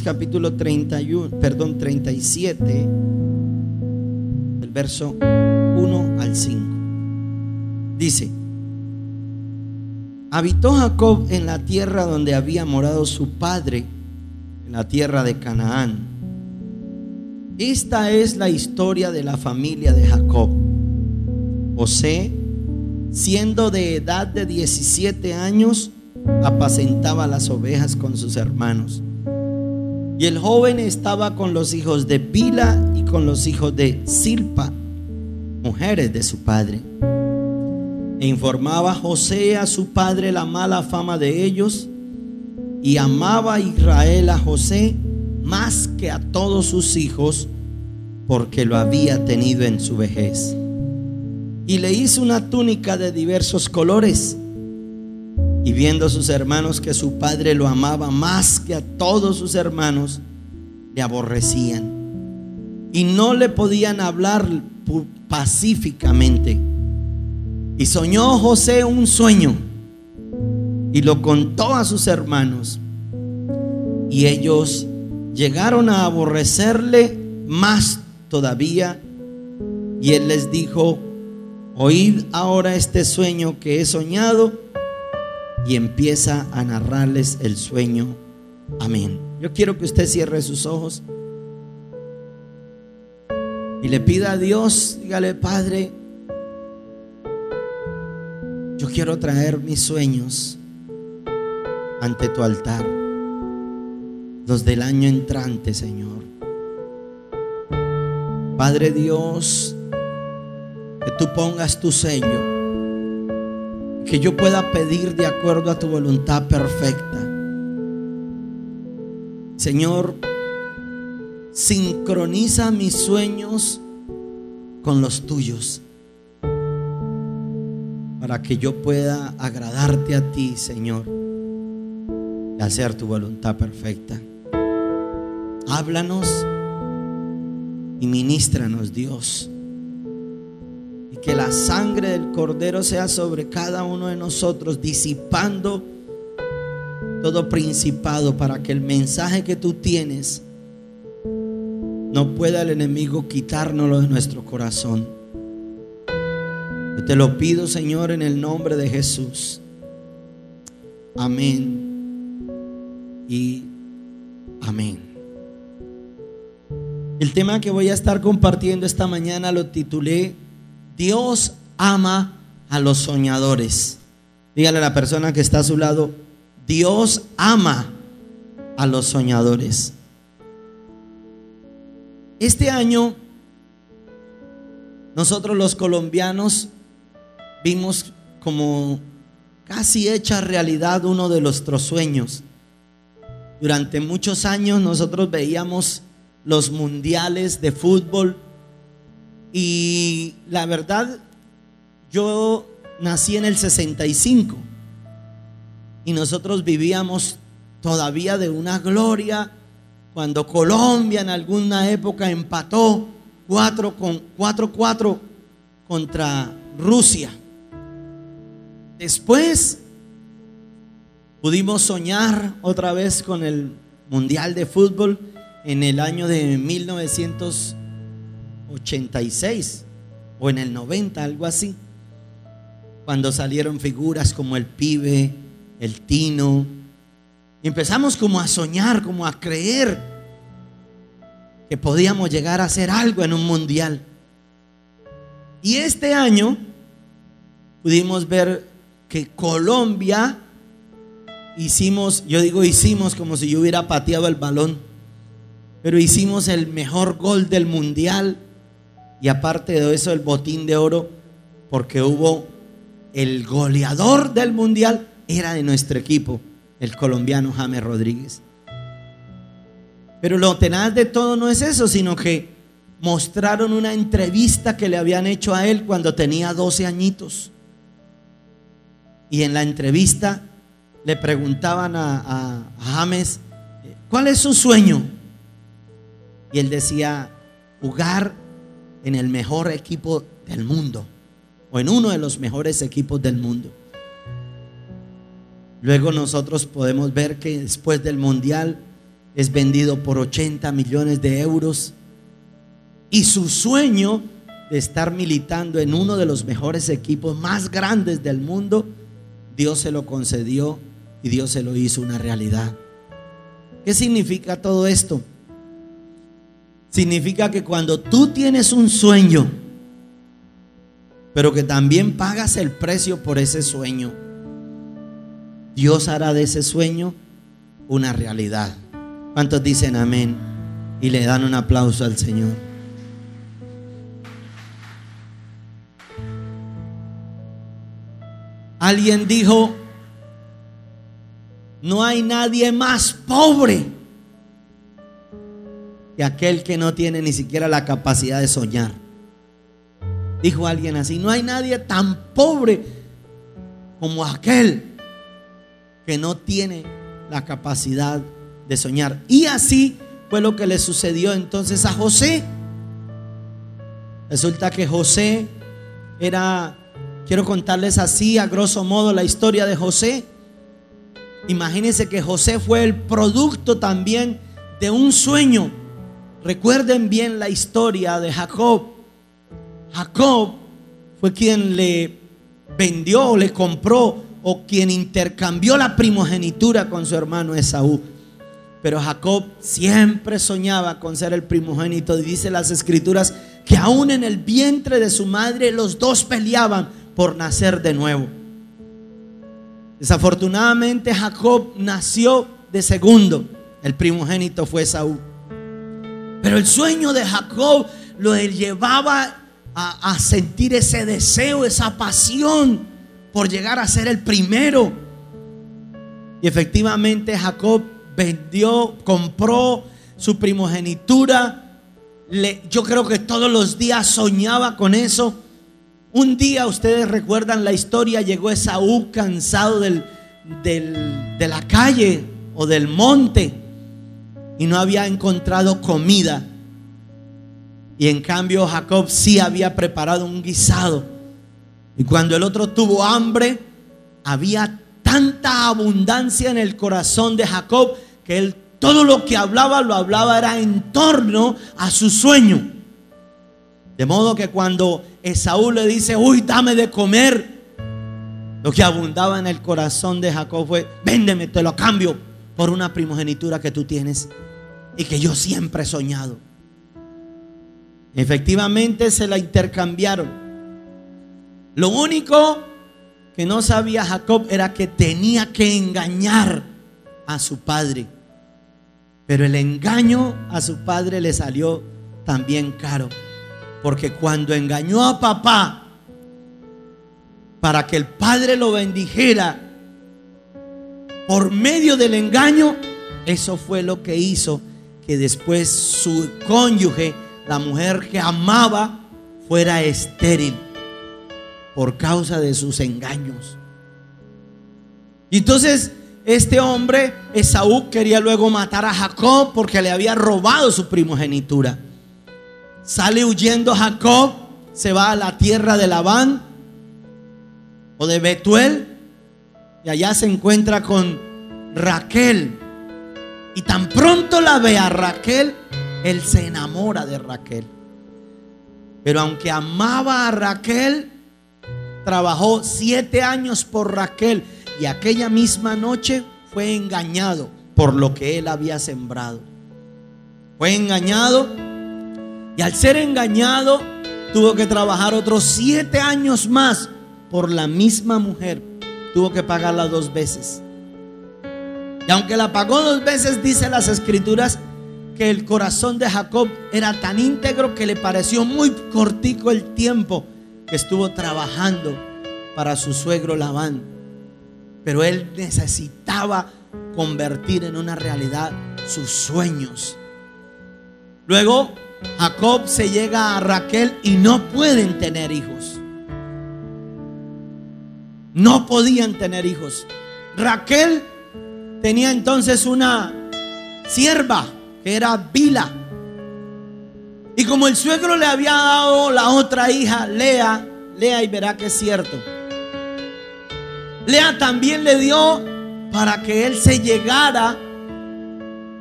capítulo 37, el verso 1 al 5. Dice: habitó Jacob en la tierra donde había morado su padre, en la tierra de Canaán. Esta es la historia de la familia de Jacob. José, siendo de edad de 17 años, apacentaba las ovejas con sus hermanos. Y el joven estaba con los hijos de Bila y con los hijos de Silpa, mujeres de su padre. E informaba José a su padre la mala fama de ellos, y amaba a Israel a José más que a todos sus hijos, porque lo había tenido en su vejez. Y le hizo una túnica de diversos colores. Y viendo sus hermanos que su padre lo amaba más que a todos sus hermanos, le aborrecían y no le podían hablar pacíficamente. Y soñó José un sueño y lo contó a sus hermanos, y ellos llegaron a aborrecerle más todavía. Y él les dijo: oíd ahora este sueño que he soñado. Y empieza a narrarles el sueño. Amén. Yo quiero que usted cierre sus ojos y le pida a Dios, dígale: Padre, yo quiero traer mis sueños ante tu altar, los del año entrante, Señor. Padre Dios, que tú pongas tu sello, que yo pueda pedir de acuerdo a tu voluntad perfecta. Señor, sincroniza mis sueños con los tuyos, para que yo pueda agradarte a ti, Señor, y hacer tu voluntad perfecta. Háblanos y ministranos, Dios. Y que la sangre del Cordero sea sobre cada uno de nosotros, disipando todo principado, para que el mensaje que tú tienes no pueda el enemigo quitárnoslo de nuestro corazón. Yo te lo pido, Señor, en el nombre de Jesús. Amén y amén. El tema que voy a estar compartiendo esta mañana lo titulé: Dios ama a los soñadores. Dígale a la persona que está a su lado: Dios ama a los soñadores. Este año nosotros los colombianos vimos como casi hecha realidad uno de nuestros sueños. Durante muchos años nosotros veíamos los mundiales de fútbol, y la verdad, yo nací en el 65 y nosotros vivíamos todavía de una gloria cuando Colombia en alguna época empató 4-4 contra Rusia. Después pudimos soñar otra vez con el mundial de fútbol en el año de 1986 o en el 90, algo así, cuando salieron figuras como el Pibe, el Tino, y empezamos como a soñar, como a creer que podíamos llegar a hacer algo en un mundial. Y este año pudimos ver que Colombia hicimos, yo digo hicimos como si yo hubiera pateado el balón, pero hicimos el mejor gol del mundial, y aparte de eso el botín de oro, porque hubo el goleador del mundial, era de nuestro equipo, el colombiano James Rodríguez. Pero lo tenaz de todo no es eso, sino que mostraron una entrevista que le habían hecho a él cuando tenía 12 añitos. Y en la entrevista le preguntaban a James: ¿cuál es su sueño? Y él decía: jugar en el mejor equipo del mundo, o en uno de los mejores equipos del mundo. Luego nosotros podemos ver que después del mundial es vendido por 80 millones de euros. Y su sueño de estar militando en uno de los mejores equipos más grandes del mundo, Dios se lo concedió y Dios se lo hizo una realidad. ¿Qué significa todo esto? Significa que cuando tú tienes un sueño, pero que también pagas el precio por ese sueño, Dios hará de ese sueño una realidad. ¿Cuántos dicen amén? Y le dan un aplauso al Señor. Alguien dijo: no hay nadie más pobre que aquel que no tiene ni siquiera la capacidad de soñar. Dijo alguien así: no hay nadie tan pobre como aquel que no tiene la capacidad de soñar. Y así fue lo que le sucedió entonces a José. Resulta que José era, quiero contarles así a grosso modo la historia de José. Imagínense que José fue el producto también de un sueño. Recuerden bien la historia de Jacob. Jacob fue quien le vendió o le compró o quien intercambió la primogenitura con su hermano Esaú. Pero Jacob siempre soñaba con ser el primogénito, y dice las escrituras que aún en el vientre de su madre los dos peleaban por nacer de nuevo. Desafortunadamente Jacob nació de segundo, el primogénito fue Esaú. Pero el sueño de Jacob lo llevaba a sentir ese deseo, esa pasión por llegar a ser el primero. Y efectivamente Jacob vendió, compró su primogenitura. Yo creo que todos los días soñaba con eso. Un día, ustedes recuerdan la historia, llegó Esaú cansado de la calle o del monte y no había encontrado comida. Y en cambio Jacob sí había preparado un guisado. Y cuando el otro tuvo hambre, había tanta abundancia en el corazón de Jacob que él todo lo que hablaba, lo hablaba era en torno a su sueño. De modo que cuando Esaú le dice: uy, dame de comer, lo que abundaba en el corazón de Jacob fue: véndeme, te lo cambio por una primogenitura que tú tienes y que yo siempre he soñado. Efectivamente se la intercambiaron. Lo único que no sabía Jacob era que tenía que engañar a su padre. Pero el engaño a su padre le salió también caro. Porque cuando engañó a papá para que el padre lo bendijera por medio del engaño, eso fue lo que hizo que después su cónyuge, la mujer que amaba, fuera estéril por causa de sus engaños. Y entonces este hombre, Esaú, quería luego matar a Jacob porque le había robado su primogenitura. Sale huyendo Jacob, se va a la tierra de Labán o de Betuel, y allá se encuentra con Raquel. Y tan pronto la ve a Raquel, él se enamora de Raquel. Pero aunque amaba a Raquel, trabajó 7 años por Raquel, y aquella misma noche fue engañado por lo que él había sembrado. Fue engañado. Y al ser engañado, tuvo que trabajar otros 7 años más por la misma mujer. Tuvo que pagarla 2 veces. Y aunque la pagó 2 veces, dice las escrituras que el corazón de Jacob era tan íntegro que le pareció muy cortico el tiempo que estuvo trabajando para su suegro Labán. Pero él necesitaba convertir en una realidad sus sueños. Luego Jacob se llega a Raquel y no pueden tener hijos. No podían tener hijos. Raquel tenía entonces una sierva que era Bila. Y como el suegro le había dado la otra hija, Lea, y verá que es cierto. Lea también le dio para que él se llegara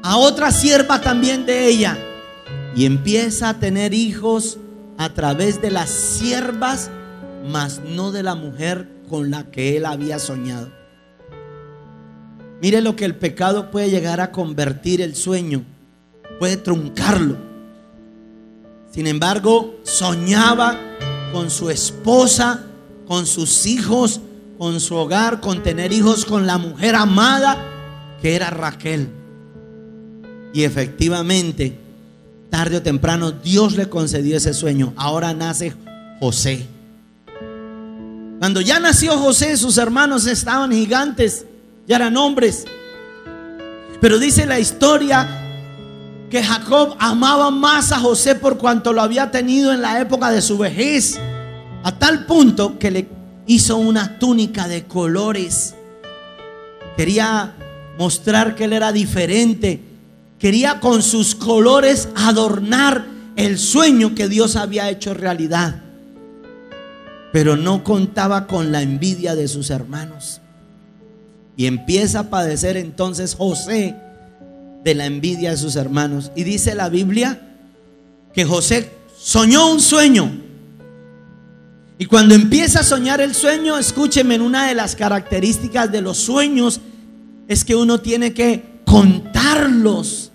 a otra sierva también de ella, y empieza a tener hijos a través de las siervas, mas no de la mujer con la que él había soñado. Mire lo que el pecado puede llegar a convertir el sueño, puede truncarlo. Sin embargo, soñaba con su esposa, con sus hijos, con su hogar, con tener hijos con la mujer amada que era Raquel. Y efectivamente, tarde o temprano, Dios le concedió ese sueño. Ahora nace José. Cuando ya nació José, sus hermanos estaban gigantes, ya eran hombres. Pero dice la historia que Jacob amaba más a José por cuanto lo había tenido en la época de su vejez, a tal punto que le hizo una túnica de colores. Quería mostrar que él era diferente. Quería con sus colores adornar el sueño que Dios había hecho realidad. Pero no contaba con la envidia de sus hermanos. Y empieza a padecer entonces José de la envidia de sus hermanos. Y dice la Biblia que José soñó un sueño. Y cuando empieza a soñar el sueño, escúcheme, en una de las características de los sueños es que uno tiene que contarlos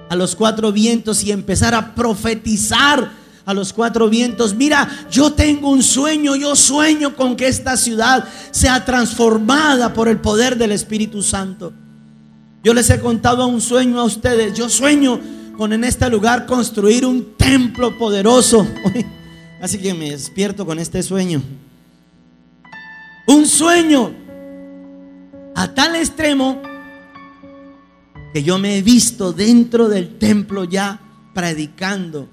a los cuatro vientos y empezar a profetizar a los cuatro vientos. Mira, yo tengo un sueño, yo sueño con que esta ciudad sea transformada por el poder del Espíritu Santo. Yo les he contado un sueño a ustedes. Yo sueño con en este lugar construir un templo poderoso. Así que me despierto con este sueño. Un sueño a tal extremo que yo me he visto dentro del templo ya predicando.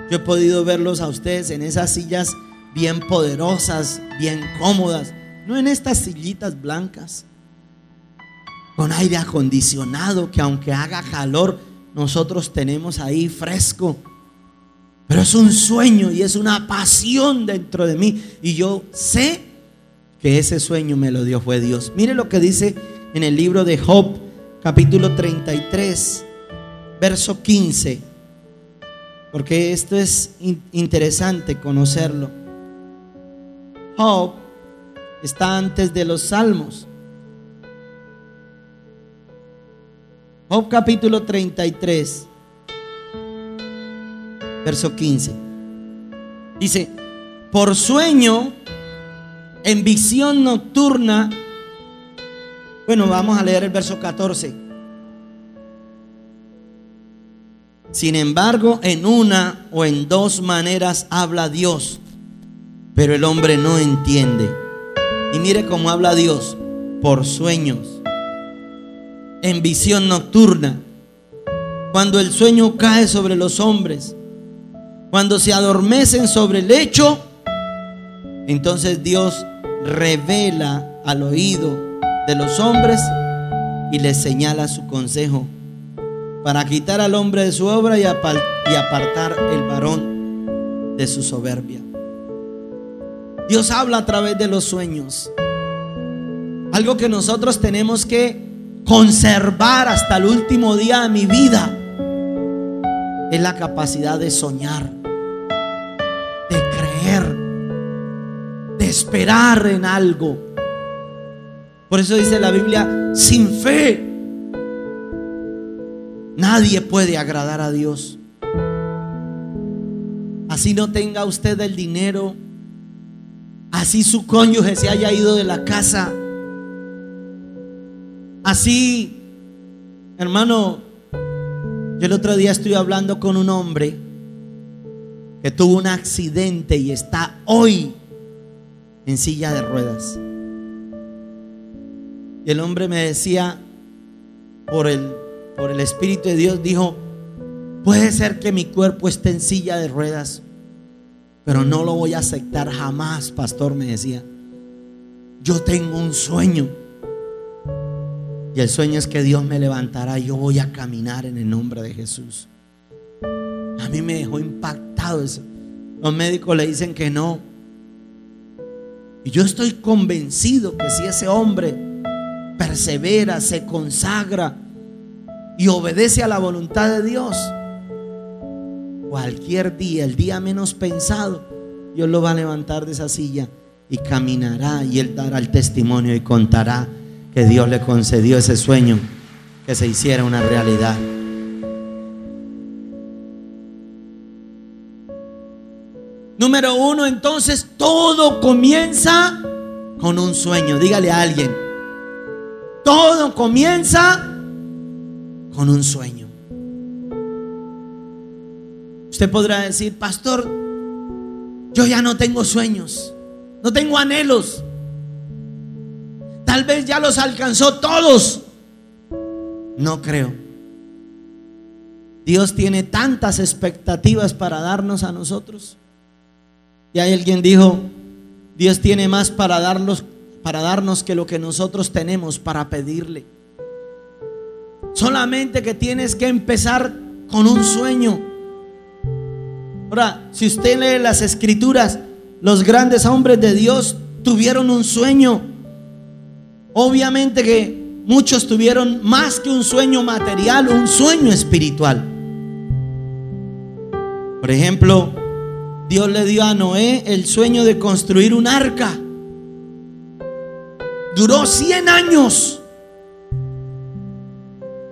Yo he podido verlos a ustedes en esas sillas bien poderosas, bien cómodas, no en estas sillitas blancas, con aire acondicionado, que aunque haga calor, nosotros tenemos ahí fresco. Pero es un sueño y es una pasión dentro de mí. Y yo sé que ese sueño me lo dio fue Dios. Mire lo que dice en el libro de Job, capítulo 33, verso 15. Porque esto es interesante conocerlo. Job está antes de los Salmos. Job capítulo 33, verso 15. Dice: por sueño, en visión nocturna. Bueno, vamos a leer el verso 14. Sin embargo, en una o en dos maneras habla Dios, pero el hombre no entiende. Y mire cómo habla Dios: por sueños, en visión nocturna, cuando el sueño cae sobre los hombres, cuando se adormecen sobre el lecho, entonces Dios revela al oído de los hombres y les señala su consejo, para quitar al hombre de su obra y apartar el varón de su soberbia. Dios habla a través de los sueños. Algo que nosotros tenemos que conservar hasta el último día de mi vida es la capacidad de soñar, de creer, de esperar en algo. Por eso dice la Biblia: sin fe nadie puede agradar a Dios. Así no tenga usted el dinero, así su cónyuge se haya ido de la casa, así, hermano, yo el otro día estuve hablando con un hombre que tuvo un accidente y está hoy en silla de ruedas. Y el hombre me decía, por el Espíritu de Dios, dijo: puede ser que mi cuerpo esté en silla de ruedas, pero no lo voy a aceptar jamás, pastor, me decía. Yo tengo un sueño, y el sueño es que Dios me levantará y yo voy a caminar en el nombre de Jesús. A mí me dejó impactado eso. Los médicos le dicen que no, y yo estoy convencido que si ese hombre persevera, se consagra, y obedece a la voluntad de Dios, cualquier día, el día menos pensado, Dios lo va a levantar de esa silla y caminará, y él dará el testimonio y contará que Dios le concedió ese sueño, que se hiciera una realidad. Número 1, entonces, todo comienza con un sueño. Dígale a alguien: todo comienza con un sueño. Usted podrá decir: pastor, yo ya no tengo sueños, no tengo anhelos, tal vez ya los alcanzó todos. No creo. Dios tiene tantas expectativas para darnos a nosotros. Y hay alguien dijo: Dios tiene más para darnos que lo que nosotros tenemos para pedirle. Solamente que tienes que empezar con un sueño. Ahora, si usted lee las escrituras, los grandes hombres de Dios tuvieron un sueño. Obviamente que muchos tuvieron más que un sueño material, un sueño espiritual. Por ejemplo, Dios le dio a Noé el sueño de construir un arca. Duró 100 años.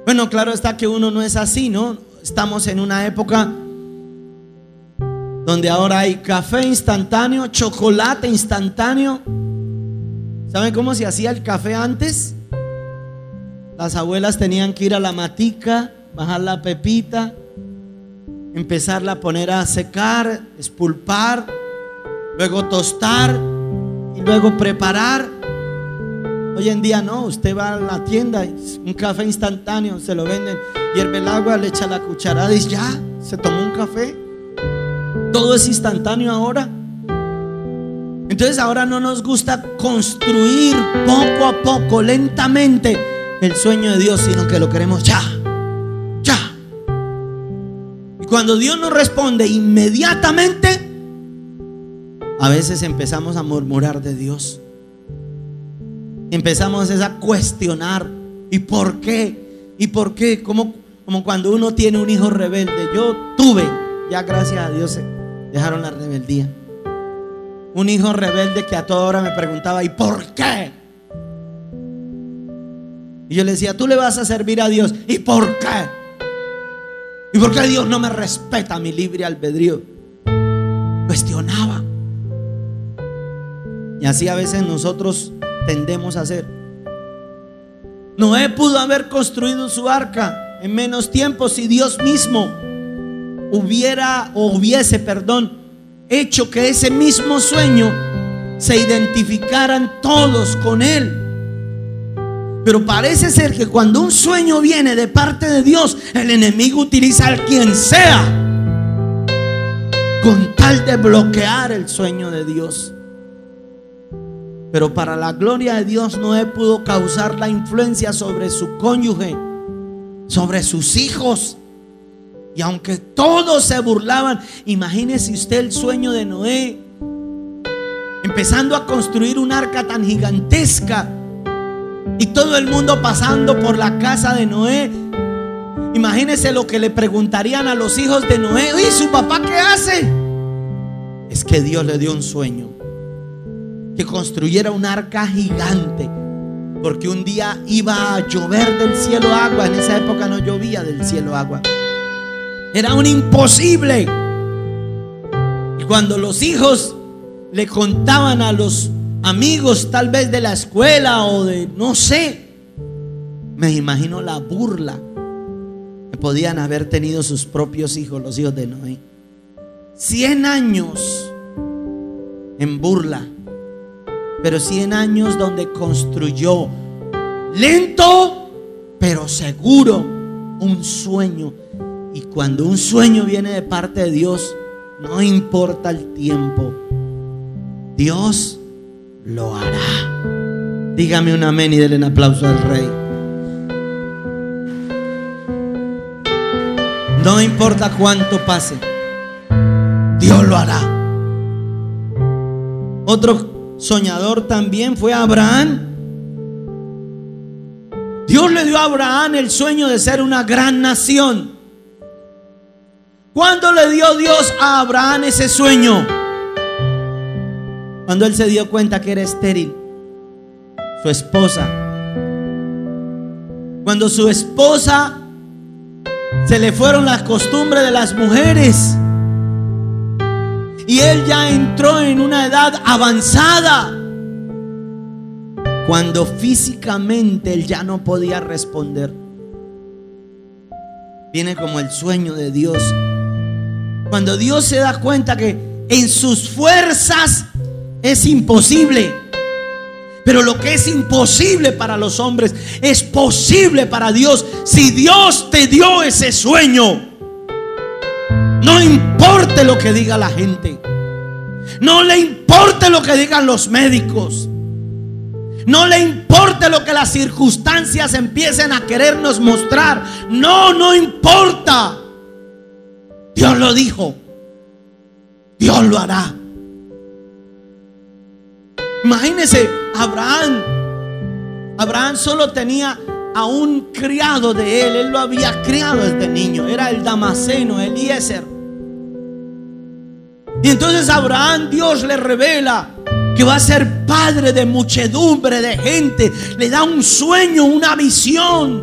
Bueno, claro está que uno no es así, ¿no? Estamos en una época donde ahora hay café instantáneo, chocolate instantáneo. ¿Saben cómo se hacía el café antes? Las abuelas tenían que ir a la matica, bajar la pepita, empezarla a poner a secar, espulpar, luego tostar y luego preparar. Hoy en día no, usted va a la tienda, un café instantáneo, se lo venden, hierve el agua, le echa la cucharada y ya, se tomó un café. Todo es instantáneo ahora. Entonces ahora no nos gusta construir poco a poco, lentamente, el sueño de Dios, sino que lo queremos ya. Y cuando Dios nos responde inmediatamente, a veces empezamos a murmurar de Dios. Empezamos a cuestionar. ¿Y por qué? ¿Y por qué? Como cuando uno tiene un hijo rebelde. Yo tuve, ya gracias a Dios dejaron la rebeldía, un hijo rebelde que a toda hora me preguntaba: ¿y por qué? Y yo le decía: tú le vas a servir a Dios. ¿Y por qué? ¿Y por qué Dios no me respeta mi libre albedrío? Cuestionaba. Y así a veces nosotros tendemos a hacer. Noé pudo haber construido su arca en menos tiempo si Dios mismo hubiese hecho que ese mismo sueño se identificaran todos con él. Pero parece ser que cuando un sueño viene de parte de Dios, el enemigo utiliza a quien sea con tal de bloquear el sueño de Dios. Pero para la gloria de Dios, Noé pudo causar la influencia sobre su cónyuge, sobre sus hijos. Y aunque todos se burlaban, imagínese usted el sueño de Noé, empezando a construir un arca tan gigantesca y todo el mundo pasando por la casa de Noé. Imagínese lo que le preguntarían a los hijos de Noé: ¿y su papá qué hace? Es que Dios le dio un sueño, que construyera un arca gigante, porque un día iba a llover del cielo agua. En esa época no llovía del cielo agua, era un imposible. Y cuando los hijos le contaban a los amigos, tal vez de la escuela o de no sé, me imagino la burla que podían haber tenido sus propios hijos, los hijos de Noé. 100 años en burla, pero 100 años donde construyó, lento pero seguro, un sueño. Y cuando un sueño viene de parte de Dios, no importa el tiempo, Dios lo hará. Dígame un amén y denle un aplauso al Rey. No importa cuánto pase, Dios lo hará. Otro soñador también fue Abraham. Dios le dio a Abraham el sueño de ser una gran nación. ¿Cuándo le dio Dios a Abraham ese sueño? Cuando él se dio cuenta que era estéril, su esposa. Cuando su esposa se le fueron las costumbres de las mujeres y él ya entró en una edad avanzada, cuando físicamente él ya no podía responder, viene como el sueño de Dios. Cuando Dios se da cuenta que en sus fuerzas es imposible, pero lo que es imposible para los hombres es posible para Dios. Si Dios te dio ese sueño, no importa lo que diga la gente, no le importa lo que digan los médicos, no le importa lo que las circunstancias empiecen a querernos mostrar. No importa. Dios lo dijo, Dios lo hará. Imagínense, Abraham solo tenía a un criado de él lo había criado desde niño, era el Damaseno, Eliezer. Y entonces Abraham, Dios le revela que va a ser padre de muchedumbre de gente, le da un sueño, una visión,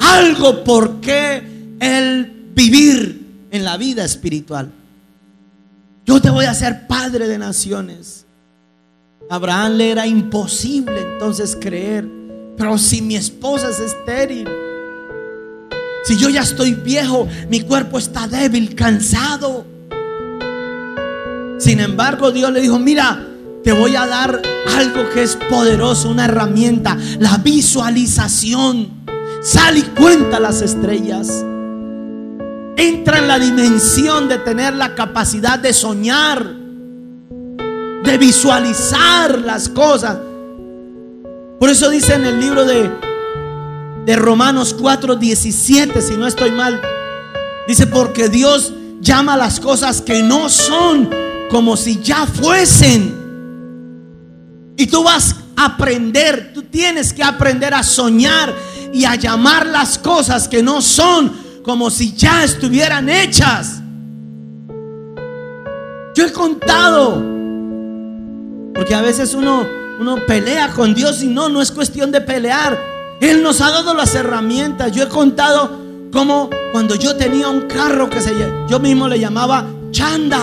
algo por qué él vivir en la vida espiritual. Yo te voy a hacer padre de naciones. Abraham le era imposible entonces creer, pero si mi esposa es estéril, si yo ya estoy viejo, mi cuerpo está débil, cansado. Sin embargo, Dios le dijo: mira, te voy a dar algo que es poderoso, una herramienta, la visualización. Sal y cuenta las estrellas. Entra en la dimensión de tener la capacidad de soñar, de visualizar las cosas. Por eso dice en el libro de Romanos 4:17, si no estoy mal, dice: porque Dios llama a las cosas que no son como si ya fuesen. Y tú vas a aprender, tú tienes que aprender a soñar y a llamar las cosas que no son como si ya estuvieran hechas. Yo he contado, porque a veces uno pelea con Dios y no es cuestión de pelear. Él nos ha dado las herramientas. Yo he contado como cuando yo tenía un carro que yo mismo le llamaba Chanda.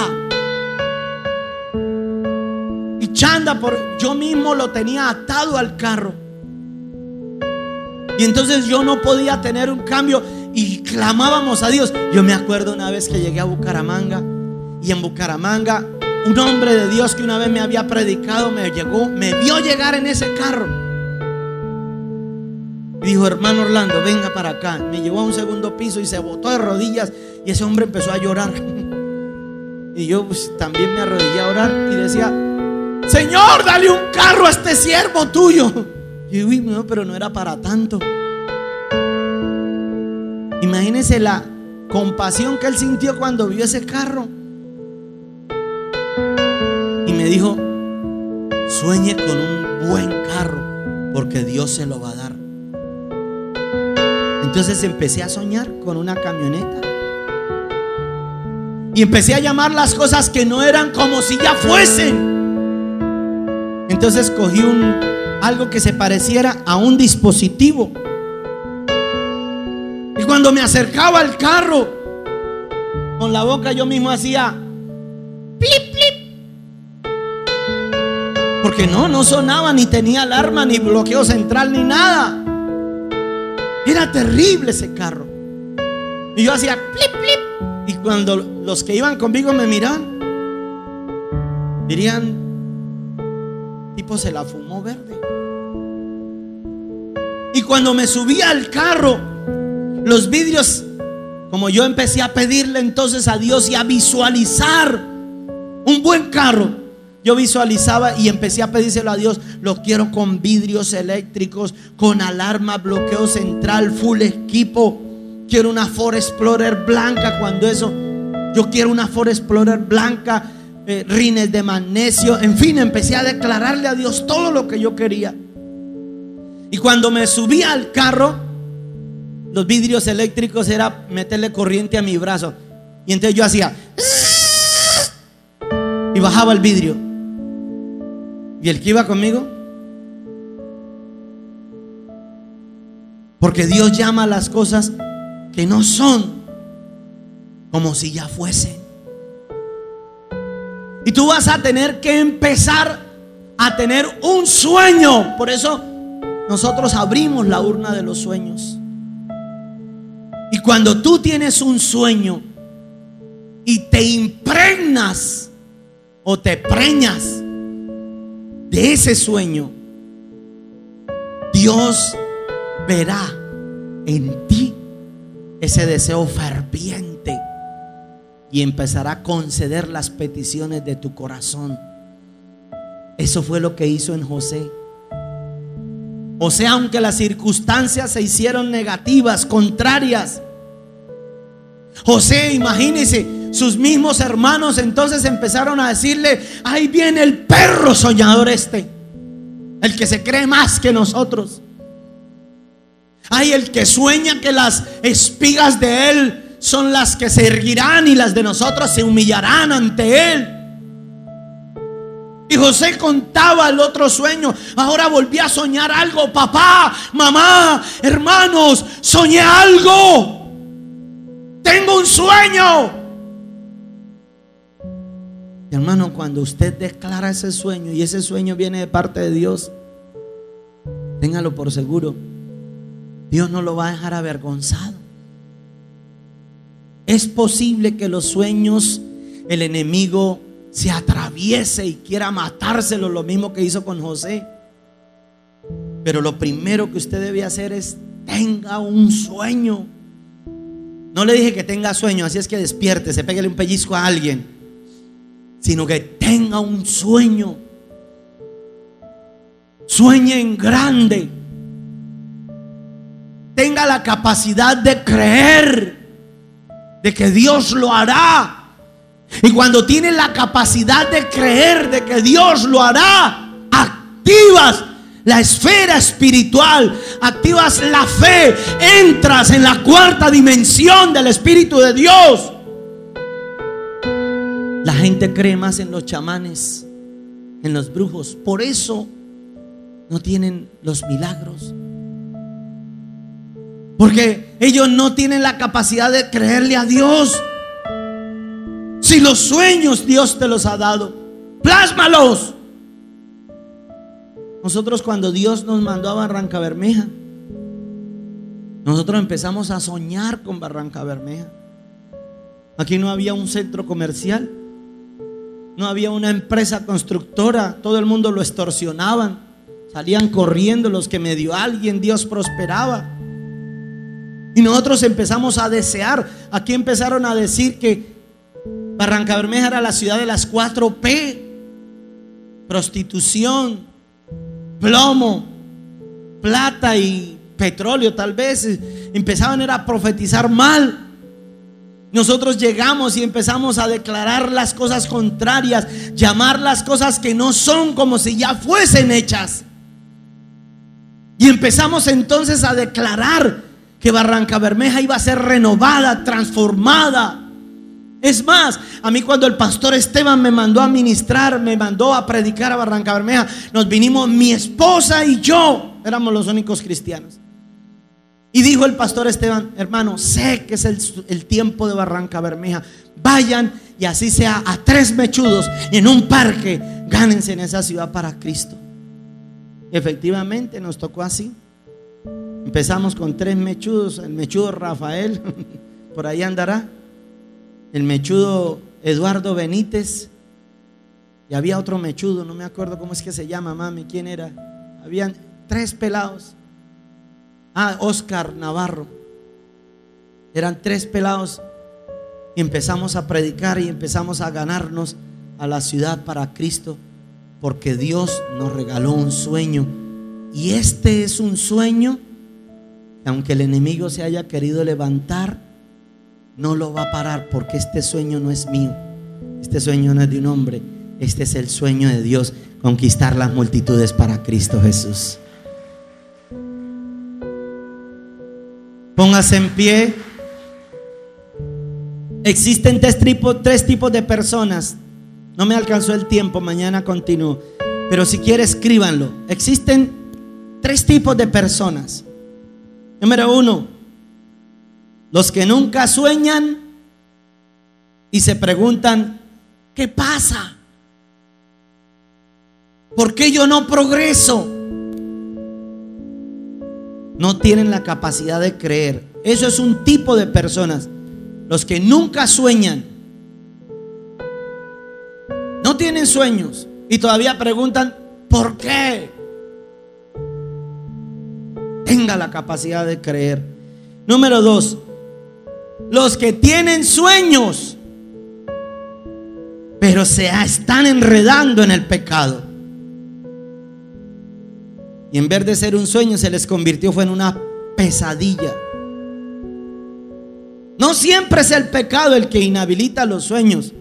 Y Chanda, yo mismo lo tenía atado al carro. Y entonces yo no podía tener un cambio y clamábamos a Dios. Yo me acuerdo una vez que llegué a Bucaramanga, y en Bucaramanga un hombre de Dios que una vez me había predicado me vio llegar en ese carro y dijo: hermano Orlando, venga para acá. Me llevó a un segundo piso y se botó de rodillas, y ese hombre empezó a llorar. Y yo pues también me arrodillé a orar y decía: Señor, dale un carro a este siervo tuyo. Y yo, no, pero no era para tanto. Imagínense la compasión que él sintió cuando vio ese carro. Y me dijo: sueñe con un buen carro, porque Dios se lo va a dar. Entonces empecé a soñar con una camioneta, y empecé a llamar las cosas que no eran como si ya fuesen. Entonces cogí algo que se pareciera a un dispositivo, y cuando me acercaba al carro, con la boca yo mismo hacía plip, plip, porque no sonaba, ni tenía alarma, ni bloqueo central, ni nada. Era terrible ese carro. Y yo hacía plip, plip, y cuando los que iban conmigo me miraban, dirían: tipo se la fumó verde. Y cuando me subía al carro, los vidrios, como yo empecé a pedirle entonces a Dios y a visualizar un buen carro, yo visualizaba y empecé a pedírselo a Dios: lo quiero con vidrios eléctricos, con alarma, bloqueo central, full equipo. Quiero una Ford Explorer blanca. Yo quiero una Ford Explorer blanca, rines de magnesio. En fin, empecé a declararle a Dios todo lo que yo quería. Y cuando me subía al carro, los vidrios eléctricos era meterle corriente a mi brazo. Y entonces yo hacía y bajaba el vidrio. Y el que iba conmigo, porque Dios llama a las cosas que no son como si ya fuesen. Y tú vas a tener que empezar a tener un sueño. Por eso nosotros abrimos la urna de los sueños. Y cuando tú tienes un sueño y te impregnas o te preñas de ese sueño, Dios verá en ti ese deseo ferviente y empezará a conceder las peticiones de tu corazón. Eso fue lo que hizo en José. José, aunque las circunstancias se hicieron negativas, contrarias, José, imagínese, sus mismos hermanos entonces empezaron a decirle: ahí viene el perro soñador este, el que se cree más que nosotros. Hay el que sueña que las espigas de él son las que se erguirán y las de nosotros se humillarán ante él. Y José contaba el otro sueño. Ahora volví a soñar algo. Papá, mamá, hermanos, soñé algo. Tengo un sueño. Y hermano, cuando usted declara ese sueño y ese sueño viene de parte de Dios, téngalo por seguro, Dios no lo va a dejar avergonzado. Es posible que los sueños, el enemigo se atraviese y quiera matárselo, lo mismo que hizo con José. Pero lo primero que usted debe hacer es: tenga un sueño. No le dije que tenga sueño, así es que despiértese, pégale un pellizco a alguien, sino que tenga un sueño. Sueñe en grande. Tenga la capacidad de creer de que Dios lo hará. Y cuando tienes la capacidad de creer de que Dios lo hará, activas la esfera espiritual, activas la fe, entras en la cuarta dimensión del Espíritu de Dios. La gente cree más en los chamanes, en los brujos. Por eso no tienen los milagros, porque ellos no tienen la capacidad de creerle a Dios. Si los sueños Dios te los ha dado, plásmalos. Nosotros, cuando Dios nos mandó a Barrancabermeja, nosotros empezamos a soñar con Barrancabermeja. Aquí no había un centro comercial, no había una empresa constructora. Todo el mundo lo extorsionaban, salían corriendo los que medio alguien Dios prosperaba. Y nosotros empezamos a desear. Aquí empezaron a decir que Barrancabermeja era la ciudad de las 4P: prostitución, plomo, plata y petróleo. Tal vez empezaban a profetizar mal. Nosotros llegamos y empezamos a declarar las cosas contrarias, llamar las cosas que no son como si ya fuesen hechas. Y empezamos entonces a declarar que Barrancabermeja iba a ser renovada, transformada. Es más, a mí cuando el pastor Esteban me mandó a ministrar, me mandó a predicar a Barrancabermeja, nos vinimos mi esposa y yo, éramos los únicos cristianos. Y dijo el pastor Esteban: hermano, sé que es el tiempo de Barrancabermeja, vayan y así sea a 3 mechudos y en un parque, gánense en esa ciudad para Cristo. Y efectivamente nos tocó así. Empezamos con 3 mechudos, el mechudo Rafael, por ahí andará, el mechudo Eduardo Benítez, y había otro mechudo, no me acuerdo cómo es que se llama, mami, ¿quién era? Habían 3 pelados. Oscar Navarro. Eran 3 pelados. Y empezamos a predicar y empezamos a ganarnos a la ciudad para Cristo, porque Dios nos regaló un sueño. Y este es un sueño que, aunque el enemigo se haya querido levantar, no lo va a parar, porque este sueño no es mío, este sueño no es de un hombre, este es el sueño de Dios: conquistar las multitudes para Cristo Jesús. Póngase en pie. Existen tres tipos de personas. No me alcanzó el tiempo, mañana continúo. Pero si quiere, escríbanlo. Existen tres tipos de personas. Número 1, los que nunca sueñan y se preguntan: ¿qué pasa? ¿Por qué yo no progreso? No tienen la capacidad de creer. Eso es un tipo de personas. Los que nunca sueñan, no tienen sueños y todavía preguntan: ¿por qué? Tenga la capacidad de creer. Número 2, los que tienen sueños, pero se están enredando en el pecado. Y en vez de ser un sueño, se les convirtió en una pesadilla. No siempre es el pecado el que inhabilita los sueños,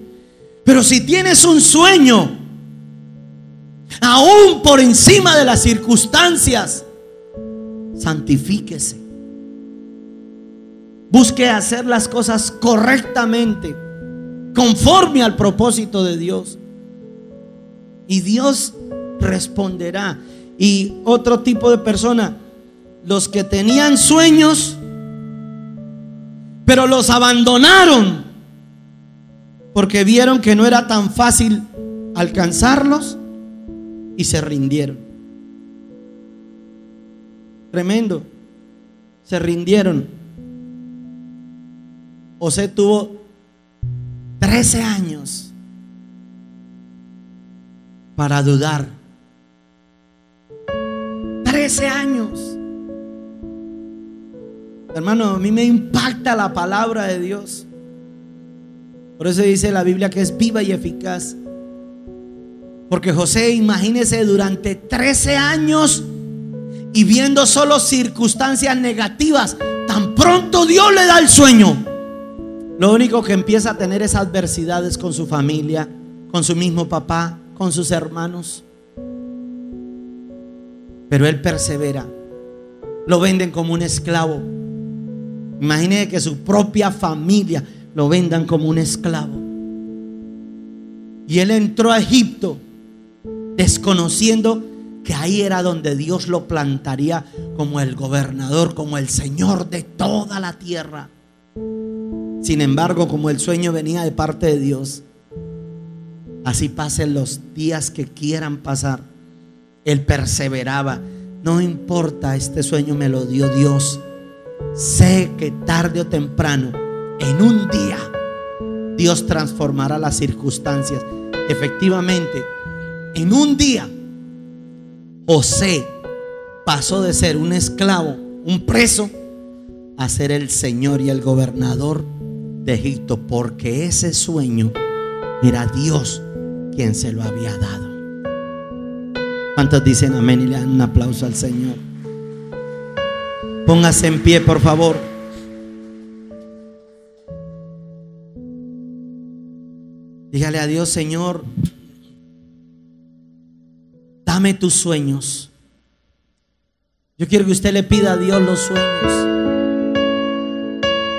pero si tienes un sueño, aún por encima de las circunstancias, santifíquese. Busque hacer las cosas correctamente, conforme al propósito de Dios, y Dios responderá. Y otro tipo de persona, los que tenían sueños, pero los abandonaron porque vieron que no era tan fácil alcanzarlos y se rindieron. Tremendo. Se rindieron. José tuvo 13 años para dudar. 13 años. Hermano, a mí me impacta la palabra de Dios. Por eso dice la Biblia que es viva y eficaz. Porque José, imagínese, durante 13 años y viendo solo circunstancias negativas, tan pronto Dios le da el sueño, lo único que empieza a tener es adversidades con su familia, con su mismo papá, con sus hermanos. Pero él persevera. Lo venden como un esclavo. Imagínese que su propia familia lo vendan como un esclavo. Y él entró a Egipto desconociendo que ahí era donde Dios lo plantaría como el gobernador, como el Señor de toda la tierra. Sin embargo, como el sueño venía de parte de Dios, así pasen los días que quieran pasar, él perseveraba. No importa, este sueño me lo dio Dios. Sé que tarde o temprano, en un día, Dios transformará las circunstancias. Efectivamente, en un día, José pasó de ser un esclavo, un preso, a ser el señor y el gobernador de Egipto, porque ese sueño era Dios quien se lo había dado. ¿Cuántos dicen amén y le dan un aplauso al Señor? Póngase en pie, por favor. Dígale a Dios: Señor, dame tus sueños. Yo quiero que usted le pida a Dios los sueños,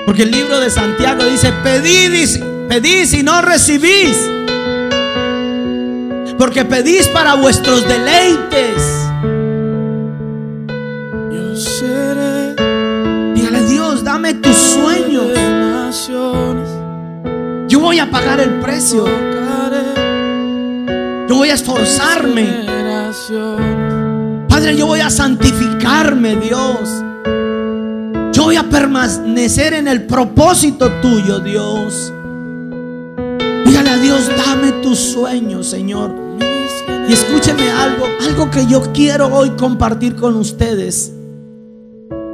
porque el libro de Santiago dice: pedís y no recibís, porque pedís para vuestros deleites. Yo seré, dígale: Dios, dame tus sueños. Yo voy a pagar el precio. Yo voy a esforzarme. Padre, yo voy a santificarme, Dios. Yo voy a permanecer en el propósito tuyo, Dios. Dígale a Dios: dame tus sueños, Señor. Y escúcheme algo que yo quiero hoy compartir con ustedes.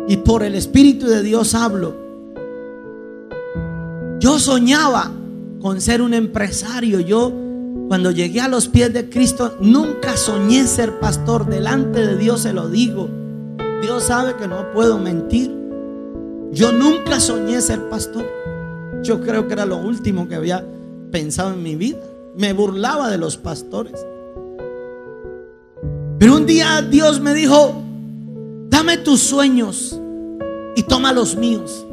Y por el Espíritu de Dios hablo. Yo soñaba con ser un empresario. Yo, cuando llegué a los pies de Cristo, nunca soñé ser pastor. Delante de Dios se lo digo. Dios sabe que no puedo mentir. Yo nunca soñé ser pastor. Yo creo que era lo último que había pensado en mi vida. Me burlaba de los pastores. Pero un día Dios me dijo: dame tus sueños. y toma los míos.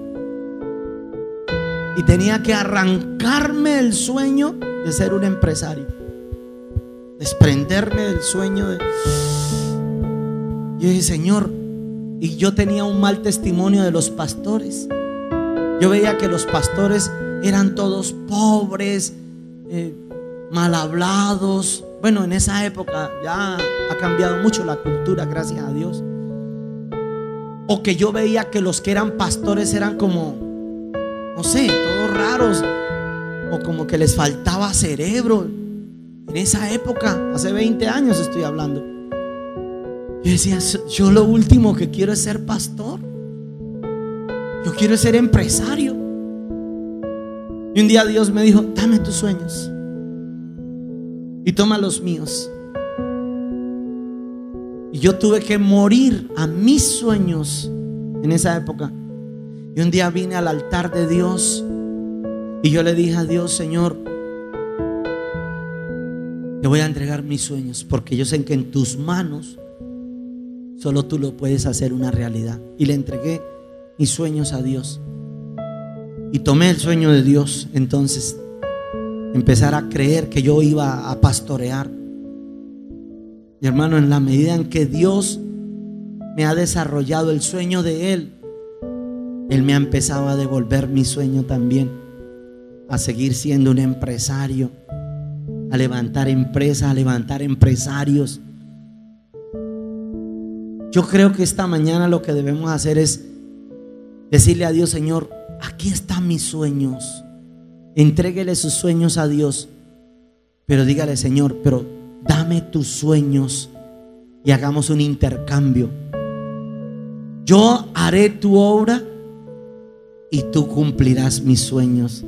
Y tenía que arrancarme el sueño de ser un empresario, desprenderme del sueño de... Yo dije, Señor, y yo tenía un mal testimonio de los pastores. Yo veía que los pastores eran todos pobres, mal hablados. Bueno, en esa época ya ha cambiado mucho la cultura, gracias a Dios. O que yo veía que los que eran pastores eran como, no sé, todos raros, o como que les faltaba cerebro. En esa época, hace 20 años estoy hablando. Yo decía, yo lo último que quiero es ser pastor. Yo quiero ser empresario. Y un día Dios me dijo, dame tus sueños y toma los míos. Y yo tuve que morir a mis sueños en esa época. Y un día vine al altar de Dios y yo le dije a Dios, Señor, te voy a entregar mis sueños, porque yo sé que en tus manos solo tú lo puedes hacer una realidad. Y le entregué mis sueños a Dios. Y tomé el sueño de Dios. Entonces empezar a creer que yo iba a pastorear. Y hermano, en la medida en que Dios me ha desarrollado el sueño de Él, Él me ha empezado a devolver mi sueño también, a seguir siendo un empresario, a levantar empresas, a levantar empresarios. Yo creo que esta mañana lo que debemos hacer es decirle a Dios, Señor, aquí están mis sueños. Entréguele sus sueños a Dios, pero dígale, Señor, pero dame tus sueños y hagamos un intercambio. Yo haré tu obra y tú cumplirás mis sueños,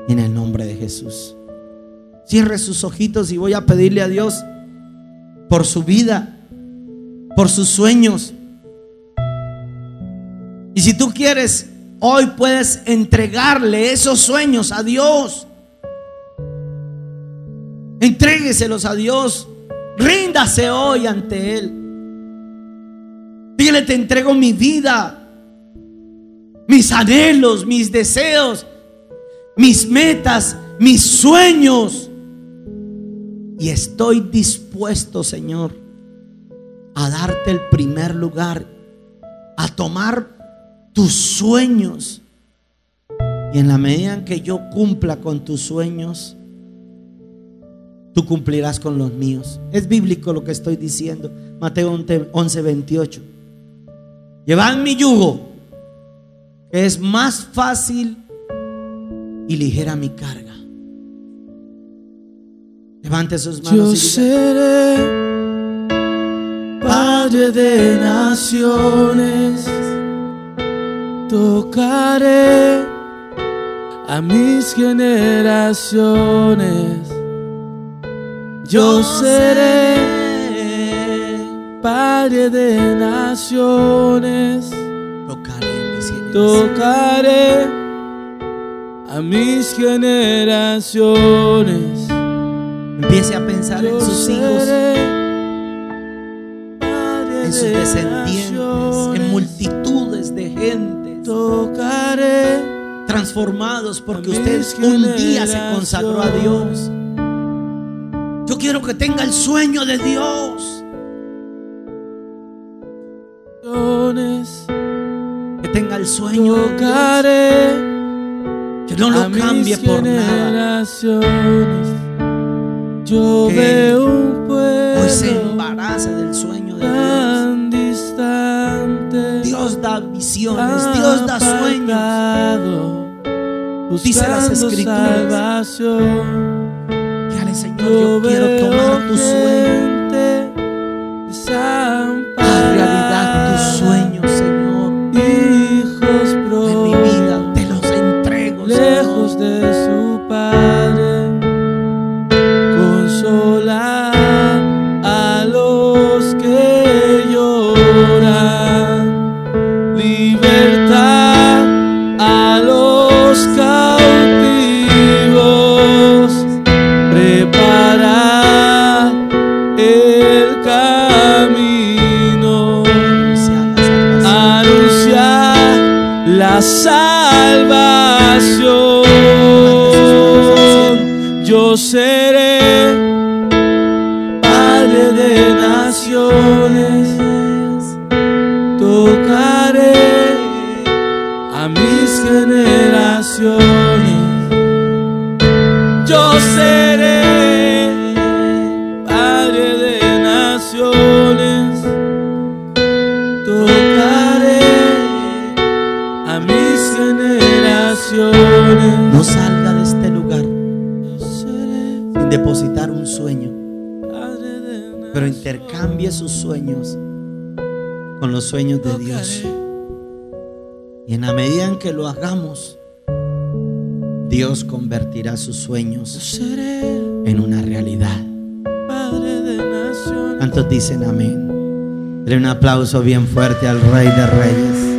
en el nombre de Jesús. Cierre sus ojitos y voy a pedirle a Dios por su vida, por sus sueños. Y si tú quieres, hoy puedes entregarle esos sueños a Dios. Entrégueselos a Dios. Ríndase hoy ante Él. Dígale, te entrego mi vida, mis anhelos, mis deseos, mis metas, mis sueños. Y estoy dispuesto, Señor, a darte el primer lugar, a tomar tus sueños. Y en la medida en que yo cumpla con tus sueños, tú cumplirás con los míos. Es bíblico lo que estoy diciendo. Mateo 11:28. Llevad mi yugo, que es más fácil y ligera mi carga. Levante sus manos. Yo seré padre de naciones, tocaré a mis generaciones. Yo seré padre de naciones, tocaré a mis generaciones. Empiece a pensar en sus hijos, en sus descendientes, en multitudes de gentes transformados porque usted un día se consagró a Dios. Yo quiero que tenga el sueño de Dios, que tenga el sueño de Dios, que no lo cambie por nada. Yo veo un pueblo hoy se embaraza del sueño de tan distante. Dios da visiones, Dios da sueños. Dice las Escrituras, dígale, Señor, yo quiero tomar tu sueño, haz realidad tus sueños, Señor. Hijos En mi vida te los entrego, lejos Señor. de su padre, consolar a los que lloran, libertad a los cautivos, preparar el camino, anunciar yo seré padre de naciones, tocaré a mis generaciones. Yo seré padre de naciones, tocaré a mis generaciones. No salga de este lugar sin depositar un sueño, pero intercambie sus sueños con los sueños de Dios. Y en la medida en que lo hagamos, Dios convertirá sus sueños en una realidad. ¿Cuántos dicen amén? Denle un aplauso bien fuerte al Rey de Reyes.